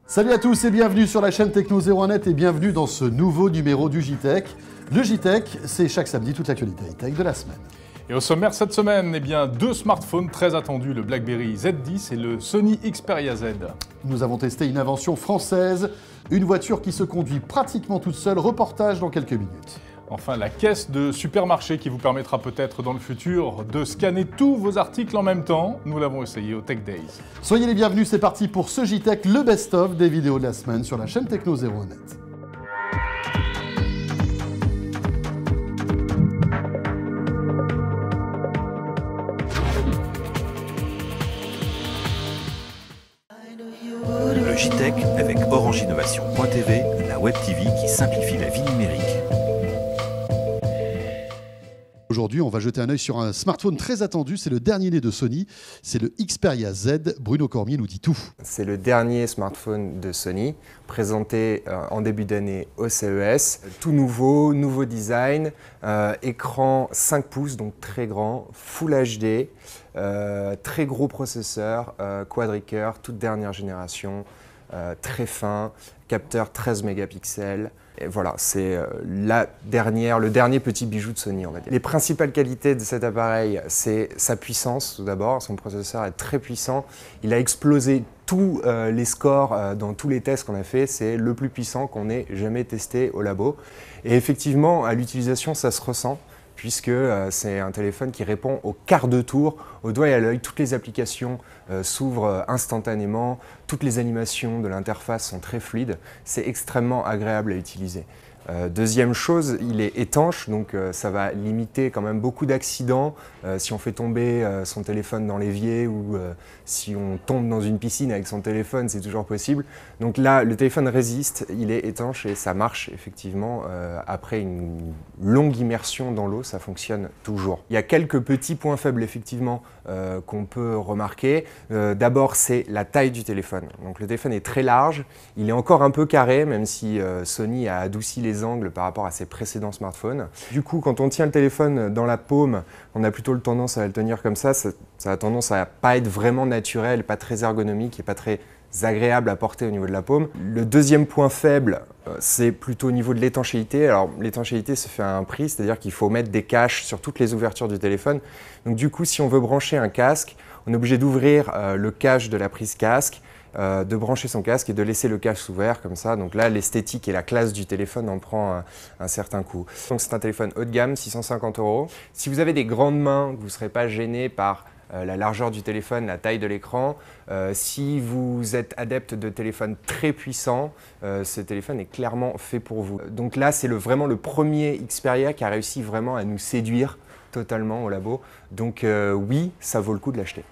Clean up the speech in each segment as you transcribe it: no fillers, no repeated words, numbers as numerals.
Salut à tous et bienvenue sur la chaîne Techno01net et bienvenue dans ce nouveau numéro du JTech. Le JTech, c'est chaque samedi toute l'actualité high-tech de la semaine. Et au sommaire cette semaine, deux smartphones très attendus, le BlackBerry Z10 et le Sony Xperia Z. Nous avons testé une invention française, une voiture qui se conduit pratiquement toute seule, reportage dans quelques minutes. Enfin, la caisse de supermarché qui vous permettra peut-être dans le futur de scanner tous vos articles en même temps. Nous l'avons essayé au Tech Days. Soyez les bienvenus, c'est parti pour ce JTech, le best-of des vidéos de la semaine sur la chaîne Techno01net. Le JTech avec OrangeInnovation.tv, la web TV qui simplifie la vie numérique. Aujourd'hui, on va jeter un œil sur un smartphone très attendu, c'est le dernier né de Sony, c'est le Xperia Z. Bruno Cormier nous dit tout. C'est le dernier smartphone de Sony, présenté en début d'année au CES. Tout nouveau, nouveau design, écran 5 pouces, donc très grand, Full HD, très gros processeur, quad-core, toute dernière génération, très fin, capteur 13 mégapixels. Et voilà, c'est le dernier petit bijou de Sony, on va dire. Les principales qualités de cet appareil, c'est sa puissance, tout d'abord. Son processeur est très puissant. Il a explosé tous les scores dans tous les tests qu'on a fait. C'est le plus puissant qu'on ait jamais testé au labo. Et effectivement, à l'utilisation, ça se ressent, puisque c'est un téléphone qui répond au quart de tour, au doigt et à l'œil. Toutes les applications s'ouvrent instantanément, toutes les animations de l'interface sont très fluides. C'est extrêmement agréable à utiliser. Deuxième chose, il est étanche, donc ça va limiter quand même beaucoup d'accidents. Si on fait tomber son téléphone dans l'évier ou si on tombe dans une piscine avec son téléphone, c'est toujours possible. Donc là, le téléphone résiste, il est étanche et ça marche effectivement. Après une longue immersion dans l'eau, ça fonctionne toujours. Il y a quelques petits points faibles effectivement qu'on peut remarquer. D'abord, c'est la taille du téléphone. Donc le téléphone est très large, il est encore un peu carré, même si Sony a adouci les angles par rapport à ses précédents smartphones. Du coup, quand on tient le téléphone dans la paume, on a plutôt tendance à le tenir comme ça a tendance à pas être vraiment naturel, pas très ergonomique et pas très agréable à porter au niveau de la paume. Le deuxième point faible, c'est plutôt au niveau de l'étanchéité. Alors l'étanchéité se fait à un prix, c'est-à-dire qu'il faut mettre des caches sur toutes les ouvertures du téléphone. Donc du coup, si on veut brancher un casque, on est obligé d'ouvrir le cache de la prise casque, de brancher son casque et de laisser le cache ouvert comme ça. Donc là, l'esthétique et la classe du téléphone en prend un certain coup. Donc c'est un téléphone haut de gamme, 650 €. Si vous avez des grandes mains, vous ne serez pas gêné par la largeur du téléphone, la taille de l'écran. Si vous êtes adepte de téléphones très puissants, ce téléphone est clairement fait pour vous. Donc là, c'est vraiment le premier Xperia qui a réussi vraiment à nous séduire totalement au labo. Donc oui, ça vaut le coup de l'acheter.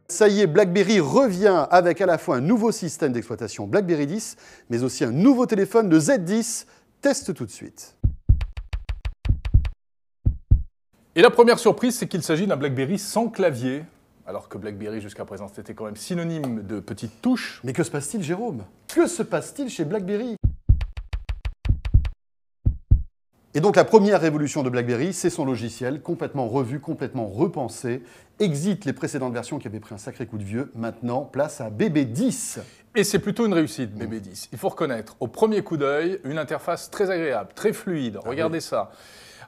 Ça y est, BlackBerry revient avec à la fois un nouveau système d'exploitation BlackBerry 10, mais aussi un nouveau téléphone, le Z10. Teste tout de suite. Et la première surprise, c'est qu'il s'agit d'un BlackBerry sans clavier. Alors que BlackBerry, jusqu'à présent, c'était quand même synonyme de petites touches. Mais que se passe-t-il, Jérôme? Que se passe-t-il chez BlackBerry? Et donc la première révolution de BlackBerry, c'est son logiciel, complètement revu, complètement repensé. Exit les précédentes versions qui avaient pris un sacré coup de vieux. Maintenant, place à BB10. Et c'est plutôt une réussite, BB10. Il faut reconnaître, au premier coup d'œil, une interface très agréable, très fluide. Regardez ça.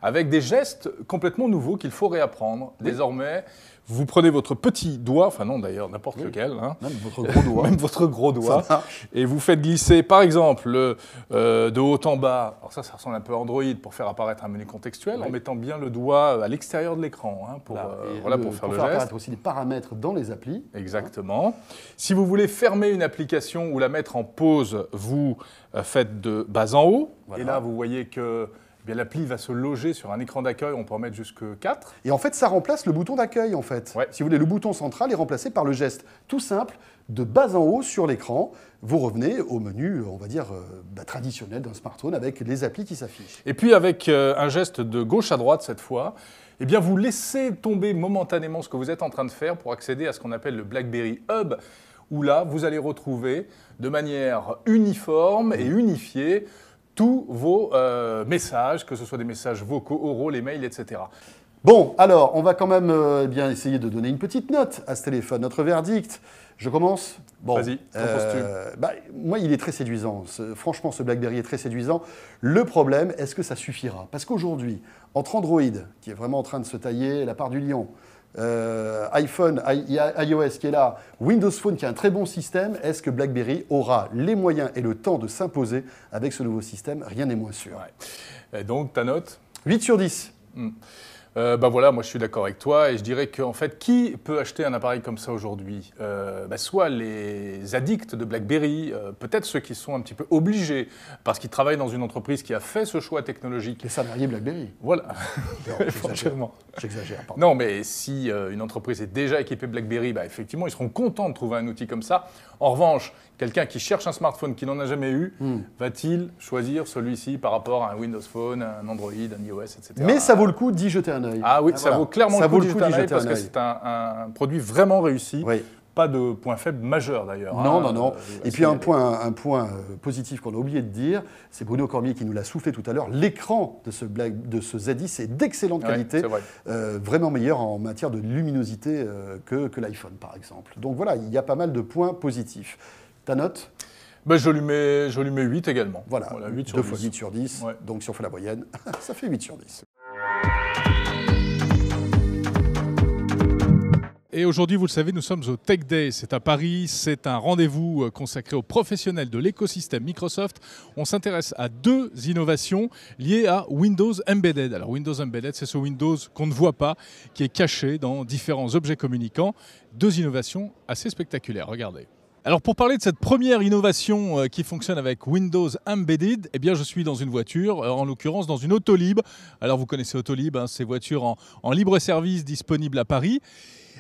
Avec des gestes complètement nouveaux qu'il faut réapprendre. Oui. Désormais, vous prenez votre petit doigt, enfin non d'ailleurs, n'importe lequel. Hein, même votre gros doigt. Même votre gros doigt. Et vous faites glisser, par exemple, de haut en bas. Alors ça ressemble un peu à Android pour faire apparaître un menu contextuel, en mettant bien le doigt à l'extérieur de l'écran, hein, pour faire le geste. Apparaître aussi les paramètres dans les applis. Exactement. Si vous voulez fermer une application ou la mettre en pause, vous faites de bas en haut. Voilà. Et là, vous voyez que l'appli va se loger sur un écran d'accueil, on peut en mettre jusque 4. Et en fait, ça remplace le bouton d'accueil, en fait. Ouais. Si vous voulez, le bouton central est remplacé par le geste tout simple de bas en haut sur l'écran. Vous revenez au menu, on va dire, traditionnel d'un smartphone avec les applis qui s'affichent. Et puis avec un geste de gauche à droite cette fois, eh bien vous laissez tomber momentanément ce que vous êtes en train de faire pour accéder à ce qu'on appelle le BlackBerry Hub, où là, vous allez retrouver de manière uniforme et unifiée tous vos messages, que ce soit des messages vocaux, oraux, les mails, etc. Bon, alors, on va quand même bien essayer de donner une petite note à ce téléphone, notre verdict. Je commence. Bon, vas-y, qu'en penses-tu? Moi, il est très séduisant. Franchement, ce BlackBerry est très séduisant. Le problème, est-ce que ça suffira? Parce qu'aujourd'hui, entre Android, qui est vraiment en train de se tailler la part du lion, iPhone, iOS qui est là, Windows Phone qui a un très bon système, est-ce que BlackBerry aura les moyens et le temps de s'imposer avec ce nouveau système? Rien n'est moins sûr. Ouais. Et donc, ta note? 8 sur 10. Voilà, moi je suis d'accord avec toi et je dirais qu'en fait, qui peut acheter un appareil comme ça aujourd'hui? Soit les addicts de BlackBerry, peut-être ceux qui sont un petit peu obligés parce qu'ils travaillent dans une entreprise qui a fait ce choix technologique. Les salariés BlackBerry. Voilà. Éventuellement. J'exagère. Non, mais si une entreprise est déjà équipée BlackBerry, effectivement, ils seront contents de trouver un outil comme ça. En revanche, quelqu'un qui cherche un smartphone qui n'en a jamais eu, va-t-il choisir celui-ci par rapport à un Windows Phone, un Android, un iOS, etc. Mais ça vaut le coup d'y jeter un œil. Ah oui, ça vaut clairement le coup d'y jeter un œil parce que c'est un produit vraiment réussi. Oui. Pas de point faible majeur d'ailleurs. Non. Et puis un point positif qu'on a oublié de dire, c'est Bruno Cormier qui nous l'a soufflé tout à l'heure, l'écran de ce Z10 est d'excellente qualité, vraiment meilleur en matière de luminosité que l'iPhone par exemple. Donc voilà, il y a pas mal de points positifs. Ta note? Je lui mets 8 également. Voilà 8 sur 2 10. fois 8 sur 10, Ouais. donc si on fait la moyenne, ça fait 8 sur 10. Et aujourd'hui, vous le savez, nous sommes au Tech Day. C'est à Paris, c'est un rendez-vous consacré aux professionnels de l'écosystème Microsoft. On s'intéresse à 2 innovations liées à Windows Embedded. Alors Windows Embedded, c'est ce Windows qu'on ne voit pas, qui est caché dans différents objets communicants. 2 innovations assez spectaculaires, regardez. Alors pour parler de cette première innovation qui fonctionne avec Windows Embedded, je suis dans une voiture, en l'occurrence dans une Autolib. Alors vous connaissez Autolib, ces voitures en libre service disponibles à Paris,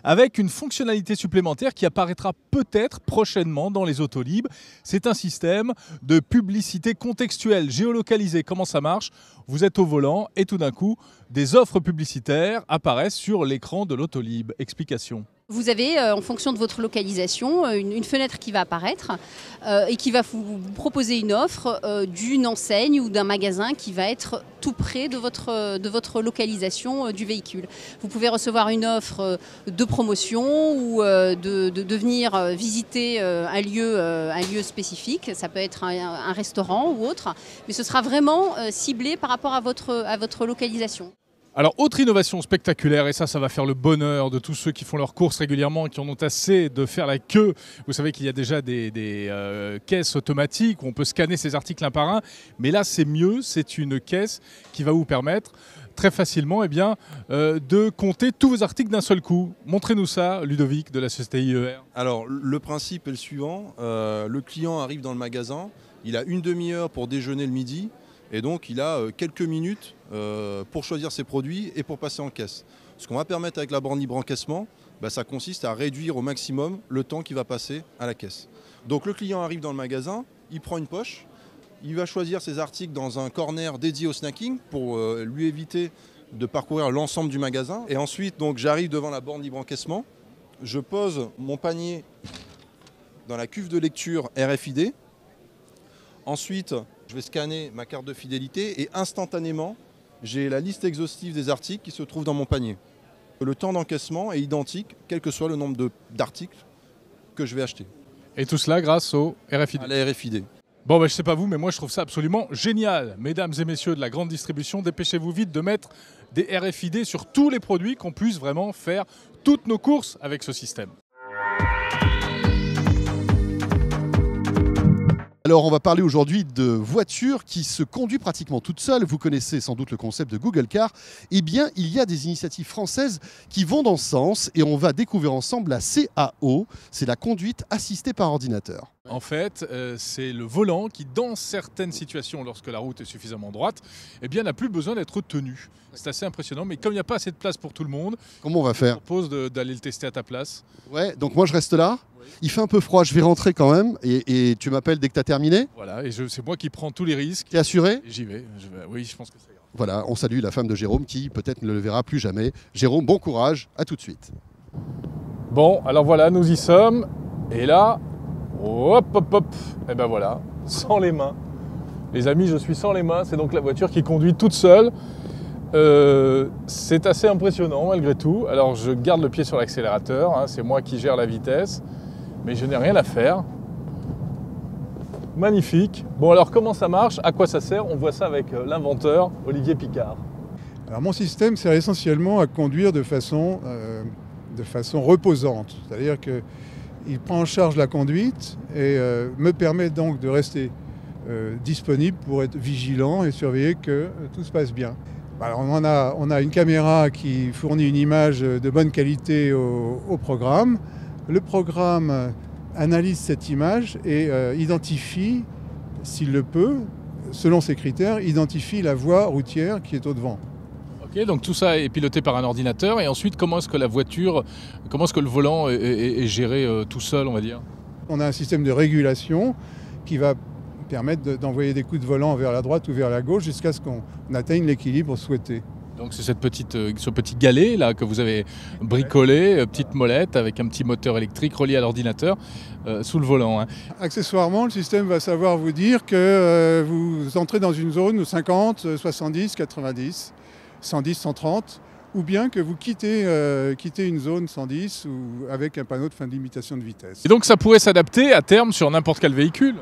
avec une fonctionnalité supplémentaire qui apparaîtra peut-être prochainement dans les Autolib. C'est un système de publicité contextuelle, géolocalisée. Comment ça marche? Vous êtes au volant et tout d'un coup, des offres publicitaires apparaissent sur l'écran de l'Autolib. Explication. Vous avez, en fonction de votre localisation, une fenêtre qui va apparaître et qui va vous proposer une offre d'une enseigne ou d'un magasin qui va être tout près de votre localisation du véhicule. Vous pouvez recevoir une offre de promotion ou de venir visiter un lieu spécifique. Ça peut être un restaurant ou autre, mais ce sera vraiment ciblé par rapport à votre localisation. Alors, autre innovation spectaculaire, et ça va faire le bonheur de tous ceux qui font leurs courses régulièrement et qui en ont assez de faire la queue. Vous savez qu'il y a déjà des caisses automatiques où on peut scanner ces articles un par un, mais là c'est mieux, c'est une caisse qui va vous permettre très facilement de compter tous vos articles d'un seul coup. Montrez-nous ça, Ludovic de la société IER. Alors, le principe est le suivant, le client arrive dans le magasin, il a une demi-heure pour déjeuner le midi, et donc il a quelques minutes pour choisir ses produits et pour passer en caisse. Ce qu'on va permettre avec la borne libre encaissement, ça consiste à réduire au maximum le temps qu'il va passer à la caisse. Donc le client arrive dans le magasin, il prend une poche, il va choisir ses articles dans un corner dédié au snacking pour lui éviter de parcourir l'ensemble du magasin. Et ensuite, donc, j'arrive devant la borne libre encaissement, je pose mon panier dans la cuve de lecture RFID. Ensuite, je vais scanner ma carte de fidélité et instantanément, j'ai la liste exhaustive des articles qui se trouvent dans mon panier. Le temps d'encaissement est identique, quel que soit le nombre d'articles que je vais acheter. Et tout cela grâce au RFID. À la RFID. Bon, je sais pas vous, mais moi je trouve ça absolument génial. Mesdames et messieurs de la grande distribution, dépêchez-vous vite de mettre des RFID sur tous les produits, qu'on puisse vraiment faire toutes nos courses avec ce système. Alors, on va parler aujourd'hui de voitures qui se conduisent pratiquement toutes seules. Vous connaissez sans doute le concept de Google Car. Eh bien, il y a des initiatives françaises qui vont dans ce sens et on va découvrir ensemble la CAO. C'est la conduite assistée par ordinateur. En fait, c'est le volant qui, dans certaines situations, lorsque la route est suffisamment droite, n'a plus besoin d'être tenu. C'est assez impressionnant, mais comme il n'y a pas assez de place pour tout le monde, comment on va faire? Je propose d'aller le tester à ta place. Ouais, donc moi je reste là. Oui. Il fait un peu froid, je vais rentrer quand même et tu m'appelles dès que tu as terminé. Voilà, et c'est moi qui prends tous les risques. T'es assuré? J'y vais, oui, je pense que ça ira. Voilà, on salue la femme de Jérôme qui peut-être ne le verra plus jamais. Jérôme, bon courage, à tout de suite. Bon, alors voilà, nous y sommes. Et là, hop, hop, hop, et ben voilà, sans les mains. Les amis, je suis sans les mains, c'est donc la voiture qui conduit toute seule. C'est assez impressionnant malgré tout. Alors je garde le pied sur l'accélérateur, hein, c'est moi qui gère la vitesse, mais je n'ai rien à faire. Magnifique. Bon alors comment ça marche? À quoi ça sert? On voit ça avec l'inventeur Olivier Picard. Alors mon système sert essentiellement à conduire de façon reposante. C'est-à-dire qu'il prend en charge la conduite et me permet donc de rester disponible pour être vigilant et surveiller que tout se passe bien. Alors on a une caméra qui fournit une image de bonne qualité au programme. Le programme analyse cette image et identifie, s'il le peut, selon ses critères, identifie la voie routière qui est au devant. Ok, donc tout ça est piloté par un ordinateur. Et ensuite, comment est-ce que le volant est géré tout seul, on va dire? On a un système de régulation qui va permettre d'envoyer des coups de volant vers la droite ou vers la gauche jusqu'à ce qu'on atteigne l'équilibre souhaité. Donc c'est ce petit galet là que vous avez bricolé, petite molette avec un petit moteur électrique relié à l'ordinateur sous le volant. Hein. Accessoirement, le système va savoir vous dire que vous entrez dans une zone 50, 70, 90, 110, 130, ou bien que vous quittez une zone 110 ou avec un panneau de fin de limitation de vitesse. Et donc ça pourrait s'adapter à terme sur n'importe quel véhicule?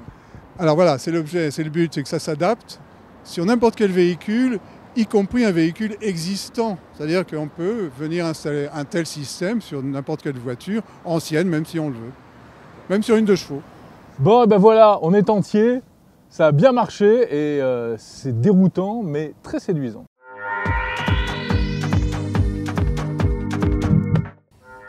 Alors voilà, c'est l'objet, c'est le but, c'est que ça s'adapte sur n'importe quel véhicule, y compris un véhicule existant. C'est-à-dire qu'on peut venir installer un tel système sur n'importe quelle voiture ancienne, même si on le veut. Même sur une 2 chevaux. Bon, et ben voilà, on est entier, ça a bien marché et c'est déroutant, mais très séduisant.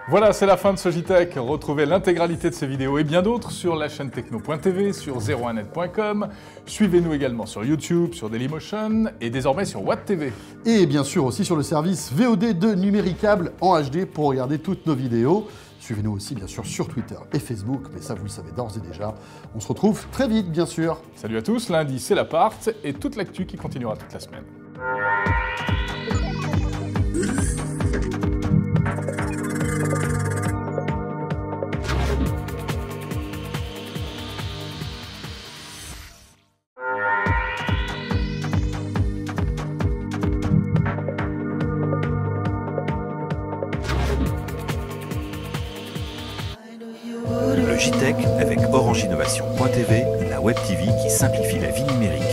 Voilà, c'est la fin de ce JTech. Retrouvez l'intégralité de ces vidéos et bien d'autres sur la chaîne techno.tv, sur 01net.com. Suivez-nous également sur YouTube, sur Dailymotion et désormais sur Watt TV. Et bien sûr aussi sur le service VOD de Numéricable en HD pour regarder toutes nos vidéos. Suivez-nous aussi bien sûr sur Twitter et Facebook, mais ça vous le savez d'ores et déjà. On se retrouve très vite bien sûr. Salut à tous, lundi c'est l'appart et toute l'actu qui continuera toute la semaine. Le JTech avec Orange Innovation.tv, la web TV qui simplifie la vie numérique.